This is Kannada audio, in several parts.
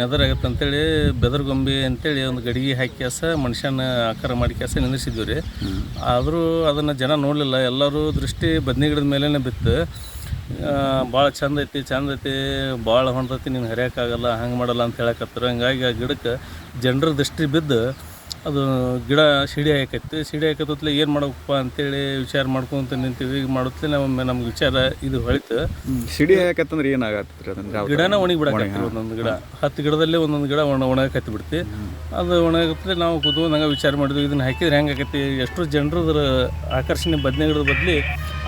ನೆದರ್ ಆಗತ್ತೆ ಅಂತೇಳಿ ಬೆದರ್ಗೊಂಬೆ ಅಂತೇಳಿ ಒಂದು ಗಡಿಗೆ ಹಾಕಿ ಮನುಷ್ಯನ ಆಕಾರ ಮಾಡಿ ನಿಂದಿಸಿದ್ವಿ ರೀ. ಆದರೂ ಅದನ್ನು ಜನ ನೋಡಲಿಲ್ಲ. ಎಲ್ಲರೂ ದೃಷ್ಟಿ ಬದ್ನಿ ಗಿಡದ ಮೇಲೇ ಬಿತ್ತು. ಭಾಳ ಚಂದ ಐತಿ, ಭಾಳ ಹೊಂಟೈತಿ, ನೀನು ಹರಿಯೋಕ್ಕಾಗಲ್ಲ, ಹಂಗೆ ಮಾಡಲ್ಲ ಅಂತ ಹೇಳಕತ್ತಾರೆ. ಹಂಗಾಗಿ ಆ ಗಿಡಕ್ಕೆ ಜನರ ದೃಷ್ಟಿ ಬಿದ್ದು ಅದು ಗಿಡ ಸಿಡಿ ಹಾಕತ್ತಲೆ ಏನು ಮಾಡಬೇಕಪ್ಪ ಅಂತೇಳಿ ವಿಚಾರ ಮಾಡ್ಕೊತ ನಿಂತೀವಿ. ಈಗ ಮಾಡುತ್ತಲೇ ನಮ್ಗೆ ವಿಚಾರ ಇದು ಹೊಳಿತು. ಸಿಡಿ ಹಾಕತ್ತಂದ್ರೆ ಏನಾಗತ್ತೆ? ಗಿಡನ ಒಣಗಿ ಬಿಡಕತ್ತಿ. ಒಂದೊಂದು ಗಿಡ 10 ಗಿಡದಲ್ಲೇ ಒಂದೊಂದು ಗಿಡ ಒಣಗಕತ್ತಿ ಬಿಡ್ತಿ. ಅದು ಒಣಗತ್ತಲೆ ನಾವು ಕೂತ್ಕೊಂಡು ಹಂಗೆ ವಿಚಾರ ಮಾಡಿದ್ವಿ, ಇದನ್ನು ಹಾಕಿದ್ರೆ ಹೆಂಗೆ ಆಕೈತಿ, ಎಷ್ಟು ಜನರದ್ರ ಆಕರ್ಷಣೆ ಬದನೆ ಗಿಡದ ಬದಲಿ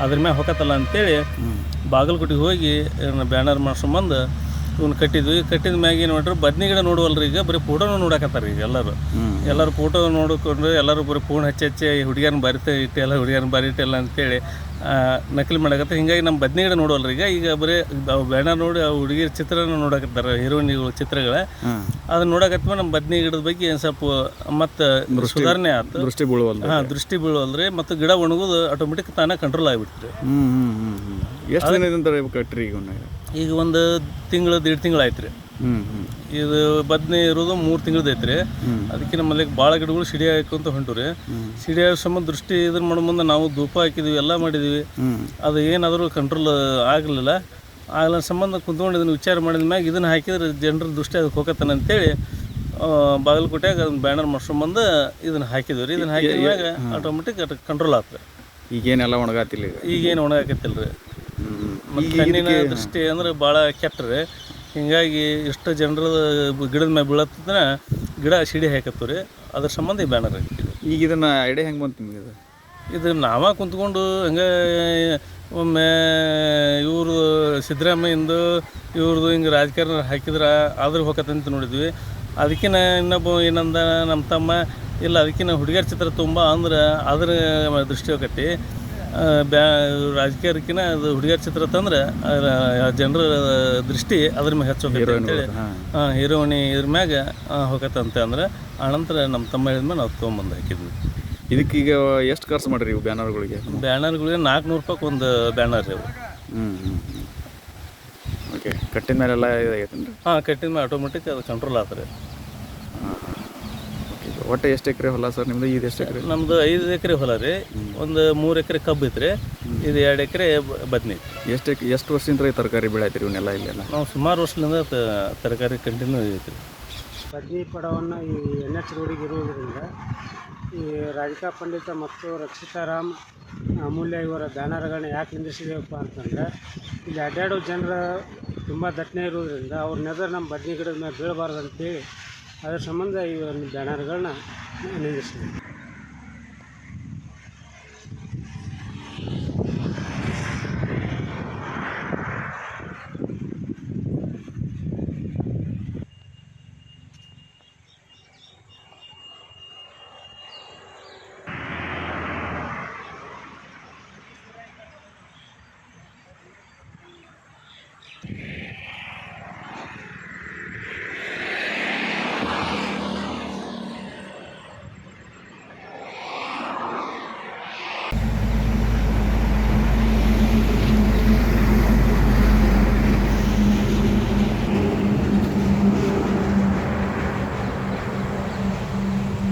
ಅದ್ರ ಮ್ಯಾಗ ಹೊಕ್ಕತ್ತಲ್ಲ ಅಂತೇಳಿ ಬಾಗಲಕೋಟೆಗೆ ಹೋಗಿ ಬ್ಯಾನರ್ ಮಾಡ್ಸ್ಕೊಂಬಂದು ಇವ್ನು ಕಟ್ಟಿದ ಮ್ಯಾಗ ಏನು ಮಾಡ್ರಿ, ಬದ್ನಿ ಗಿಡ ನೋಡುವಲ್ರಿ, ಈಗ ಬರೀ ಫೋಟೋನು ನೋಡಕತ್ತಾರೆ. ಈಗ ಎಲ್ಲರೂ ಫೋಟೋ ನೋಡಿಕೊಂಡು ಎಲ್ಲರೂ ಬರೀ ಫೋನ್ ಹಚ್ಚಿ ಹುಡುಗಿಯರನ್ನ ಬಾರಿಟ್ಟಿಲ್ಲ ಅಂತೇಳಿ ನಕಲಿ ಮಾಡಕತ್ತಾರೆ. ಹಿಂಗಾಗಿ ನಮ್ಮ ಬದ್ನಿ ಗಿಡ ನೋಡುವಲ್ರಿ. ಈಗ ಬರೀ ಬ್ಯಾನರ್ ನೋಡಿ ಆ ಹುಡುಗಿಯರ ಚಿತ್ರನ ನೋಡಕತ್ತಾರೆ, ಹೀರೋಯಿನ್ಗಳ ಚಿತ್ರಗಳ. ಅದನ್ನ ನೋಡಕತ್ತ ನಮ್ಮ ಬದ್ನಿ ಗಿಡದ ಬಗ್ಗೆ ಸ್ವಲ್ಪ ಮತ್ತು ಸುಧಾರಣೆ ಆಯ್ತು. ದೃಷ್ಟಿ ಬೀಳುವಲ್ರಿ. ಮತ್ತು ಗಿಡ ಒಣಗೋದು ಆಟೋಮೆಟಿಕ್ ತಾನೇ ಕಂಟ್ರೋಲ್ ಆಗಿಬಿಡ್ತೀರಿ. ಎಷ್ಟು ದಿನದಿಂದ ಕಟ್ರಿ? ಈಗ ಒಂದು ತಿಂಗಳು 1.5 ತಿಂಗಳು ಆಯ್ತು ರೀ. ಇದು ಬದ್ನೆ ಇರೋದು 3 ತಿಂಗಳದ್ದು ಐತ್ರಿ. ಅದಕ್ಕೆ ನಮ್ಮಲ್ಲಿ ಭಾಳ ಗಿಡಗಳು ಸಿಡಿ ಹಾಕೊಂತ ಹೊಂಟು ರೀ. ಸಿಡಿ ಹಾಕೋ ಸಂಬಂಧ ದೃಷ್ಟಿ ಇದನ್ನ ಮಾಡೋ ಮುಂದೆ ನಾವು ಧೂಪ ಹಾಕಿದ್ವಿ, ಎಲ್ಲ ಮಾಡಿದ್ವಿ. ಅದು ಏನಾದರೂ ಕಂಟ್ರೋಲ್ ಆಗಲಿಲ್ಲ ಸಂಬಂಧ ಕುಂತ್ಕೊಂಡು ಇದನ್ನು ವಿಚಾರ ಮಾಡಿದ ಮ್ಯಾಗ ಇದನ್ನು ಹಾಕಿದ್ರೆ ಜನರ ದೃಷ್ಟಿ ಅದಕ್ಕೆ ಹೋಗತ್ತಾನೆ ಅಂತೇಳಿ ಬಾಗಲಕೋಟೆಯಾಗ ಅದನ್ನು ಬ್ಯಾನರ್ ಮಾಡ್ಸ್ಕೊಂಬಂದು ಇದನ್ನು ಹಾಕಿದ್ವಿ ರೀ. ಇದನ್ನು ಹಾಕಿದ ಮ್ಯಾಗ ಆಟೋಮೆಟಿಕ್ ಅದು ಕಂಟ್ರೋಲ್ ಆಗ್ತದೆ. ಈಗೇನೆಲ್ಲ ಒಣಗಾತಿಲ್ಲ? ಈಗೇನು ಒಣಗಾಕತ್ತಿಲ್ಲ ರೀ. ಮತ್ತು ಕಣ್ಣಿನ ದೃಷ್ಟಿ ಅಂದ್ರೆ ಭಾಳ ಕೆಟ್ಟರೆ, ಹಿಂಗಾಗಿ ಎಷ್ಟು ಜನರ ಗಿಡದ ಮೇಲೆ ಬೀಳತ್ತಂದ್ರೆ ಗಿಡ ಸಿಡಿ ಹಾಕತ್ತು ರೀ. ಅದ್ರ ಸಂಬಂಧ ಈ ಬ್ಯಾನರ್ ಹಾಕಿದ್ವಿ. ಈಗ ಇದನ್ನು ಐಡಿಯಾ ಹೆಂಗೆ ಬಂತು ನಿಮಗೆ? ಇದು ನಾವೇ ಕುಂತ್ಕೊಂಡು ಹಂಗೆ ಒಮ್ಮೆ ಇವರು ಸಿದ್ದರಾಮಯ್ಯಂದು ಇವ್ರದ್ದು ಹಿಂಗೆ ರಾಜಕಾರಣ ಹಾಕಿದ್ರೆ ಆದ್ರೆ ಹೋಗತ್ತಂತ ನೋಡಿದ್ವಿ. ಅದಕ್ಕಿಂತ ಇನ್ನೊಬ್ಬ ಏನಂದ ನಮ್ಮ ತಮ್ಮ, ಇಲ್ಲ ಅದಕ್ಕಿಂತ ಹುಡುಗಿಯರ ಚಿತ್ರ ತುಂಬ ಅಂದ್ರೆ ಅದ್ರ ದೃಷ್ಟಿ ಹೋಗತ್ತಿ, ರಾಜಕೀಯಕ್ಕಿಂತ ಅದು ಹುಡುಗಿಯರ ಚಿತ್ರ ತಂದ್ರೆ ಜನರ ದೃಷ್ಟಿ ಅದ್ರ ಮ್ಯಾಗ ಹೆಚ್ಚೋಕೈತಿ ಅಂತೇಳಿ ಹೀರೋಯಿನಿ ಇದ್ರ ಮ್ಯಾಗ ಹೋಗತ್ತಂತೆ ಅಂದ್ರೆ ಆನಂತರ ನಮ್ಮ ತಮ್ಮ ಹೇಳಿದ್ಮೇಲೆ ನಾವು ತೊಗೊಂಬಂದು ಹಾಕಿದ್ವಿ. ಇದಕ್ಕೀಗ ಎಷ್ಟು ಖರ್ಚು ಮಾಡಿರಿ ಇವು ಬ್ಯಾನರ್ಗಳಿಗೆ? 400 ರೂಪಾಯಿಗೆ ಒಂದು ಬ್ಯಾನರ್ ರೀ ಅವು. ಓಕೆ. ಕಟ್ಟಿದ ಮೇಲೆಲ್ಲ ಇದಾಗೈತೇನ್ರಿ? ಕಟ್ಟಿದ ಮೇಲೆ ಆಟೋಮೆಟಿಕ್ ಅದು ಕಂಟ್ರೋಲ್ ಆಗ್ತದೆ. ಒಟ್ಟು ಎಷ್ಟು ಎಕರೆ ಹೊಲ ಸರ್ ನಿಮ್ಮದು? ಇದು ಎಷ್ಟು ಎಕರೆ? ನಮ್ಮದು 5 ಎಕರೆ ಹೊಲ ರೀ. ಒಂದು 3 ಎಕರೆ ಕಬ್ಬು ಐತ್ರಿ. ಇದು 2 ಎಕರೆ ಬದ್ನಿ. ಎಷ್ಟು ವರ್ಷದಿಂದ ತರಕಾರಿ ಬೆಳೆಯತ್ರಿ ಇವನ್ನೆಲ್ಲ ಇಲ್ಲೆಲ್ಲ? ನಾವು ಸುಮಾರು ವರ್ಷದಿಂದ ತರಕಾರಿ ಕಂಟಿನ್ಯೂ ಐತ್ರಿ. ಬದ್ನಿ ಪಡವನ್ನು ಈ NH ರೋಡಿಗೆ ಇರುವುದರಿಂದ ಈ ರಾಧಿಕಾ ಪಂಡಿತ ಮತ್ತು ರಕ್ಷಿತಾರಾಮ್ ಅಮೂಲ್ಯ ಇವರ ಬ್ಯಾನರ್ಗಳನ್ನ ಯಾಕೆ ನಿಂದಿಸಿದೇವಪ್ಪ ಅಂತಂದರೆ, ಇಲ್ಲಿ ಅಡ್ಡಾಡೋ ಜನರ ತುಂಬ ದಟ್ಟಣೆ ಇರೋದ್ರಿಂದ ಅವ್ರ ನೆದರ್ ನಮ್ಮ ಬದ್ನಿ ಗಿಡದ ಮೇಲೆ ಬೀಳಬಾರ್ದು ಅಂತೇಳಿ ಅದರ ಸಂಬಂಧ ಈ ಒಂದು ಬ್ಯಾನರ್ಗಳನ್ನ ನಿಂದಿಸ್ತೀವಿ.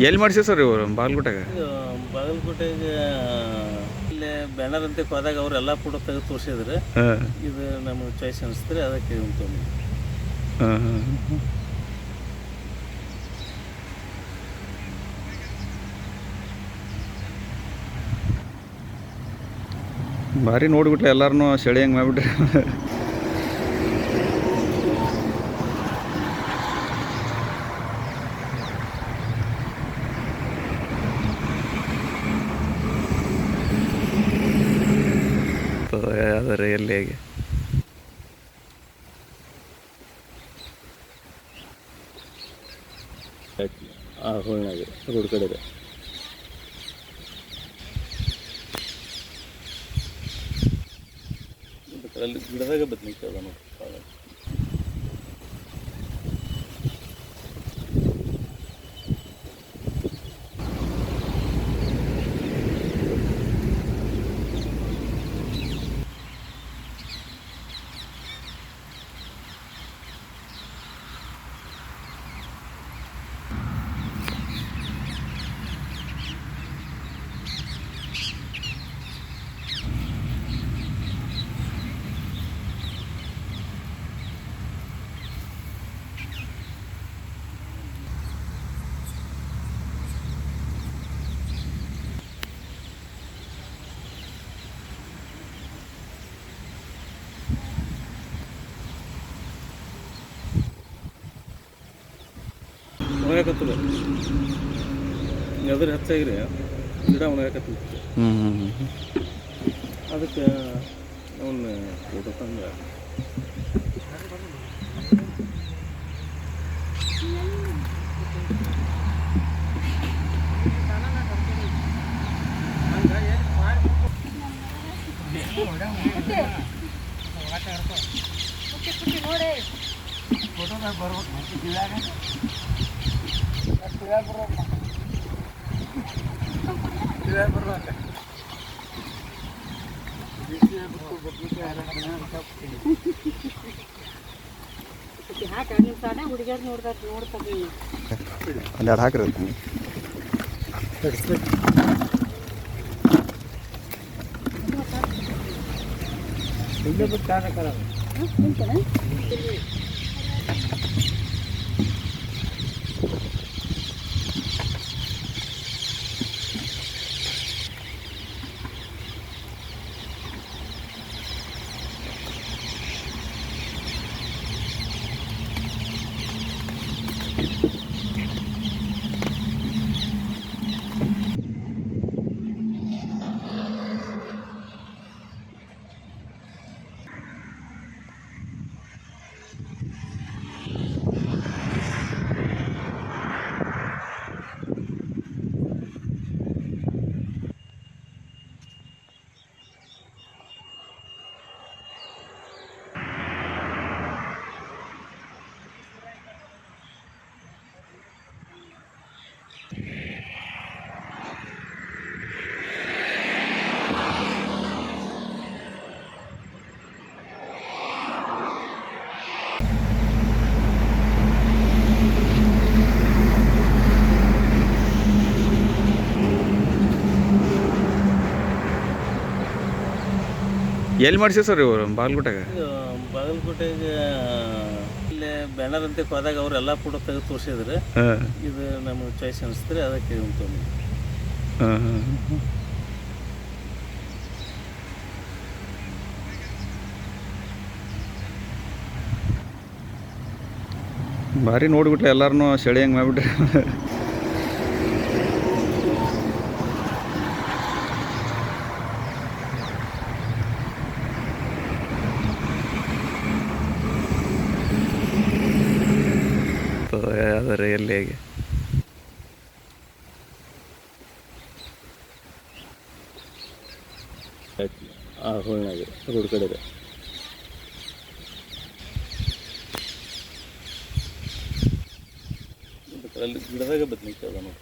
ಎಲ್ಲಿ ಮಾಡಿಸಿ ಸರ್ ಇವರು? ಬಾಗಲಕೋಟೆಗೆ ಇಲ್ಲಿ ಬ್ಯಾನರ್ ಅಂತ ಹೋದಾಗ ಅವರೆಲ್ಲ ಫೋಟೋ ತೆಗೆದು ತೋರಿಸಿದ್ರೆ ಇದು ನಮಗೆ ಚಾಯ್ಸ್ ಅನಿಸ್ತಾರೆ, ಅದಕ್ಕೆ ಭಾರಿ ನೋಡ್ಬಿಟ್ಲೆ ಎಲ್ಲಾರನ್ನೂ ಸೆಳೆ ಹಂಗೆ ಮಾಡಿಬಿಟ್ರೆ. ಆದರೆ ಎಲ್ಲಿ ಹೇಗೆ ರೋಡ್ ಕಡೆ ಅಲ್ಲಿ ಗಿಡದಾಗ ಬದ್ನಿಕಾಯಿ ಅದ ನೋಡಿ. ಒಣಗಾಕತ್ತದ ಅದ್ರ ಹೆಚ್ಚಾಗ್ರಿ ಗಿಡ ಒಣಗಾಕತ್ತದ. ಅದಕ್ಕೆ ಅವನ್ನ ಫೋಟೋ ತಂದ್ರೆ ಹುಡುಗಿಯರು ನೋಡ್ತಾರೆ ಒಂದೆರಡು ಹಾಕ್ರಿ ಇಲ್ಲೇ ಬಿಟ್ಟು ಹಾಕಲ್ಲ ಎಲ್ಲಿ ಮಾಡಿಸಿ ಸರ್ ಇವರು ಬಾಗಲಕೋಟೆಗೆ? ಬಾಗಲಕೋಟೆಗೆ ಇಲ್ಲೇ ಬ್ಯಾನರ್ ಅಂತ ಹೋದಾಗ ಅವರೆಲ್ಲ ಫೋಟೋ ತೆಗೆದು ತೋರಿಸಿದ್ರೆ ಇದು ನಮ್ಮ ಚಾಯ್ಸ್ ಅನಿಸ್ತಾರೆ, ಅದಕ್ಕೆ ಇದನ್ನು ತೊಗೊಂಡು. ಭಾರಿ ನೋಡ್ಬಿಟ್ಲೆ ಎಲ್ಲಾರನ್ನೂ ಸೆಳೆ ಹಂಗೆ ಮಾಡಿಬಿಟ್ರೆ. ಯಾವ್ದಾರೆ ಎಲ್ಲಿ ಹೇಗೆ ಹೋಳಿನಾಗೆ ರೋಡ್ ಕಡೆ ಅಲ್ಲಿ ಗಿಡದಾಗ ಬದ್ನಿಕಾಯಿ ಅದ ನೋಡಿ.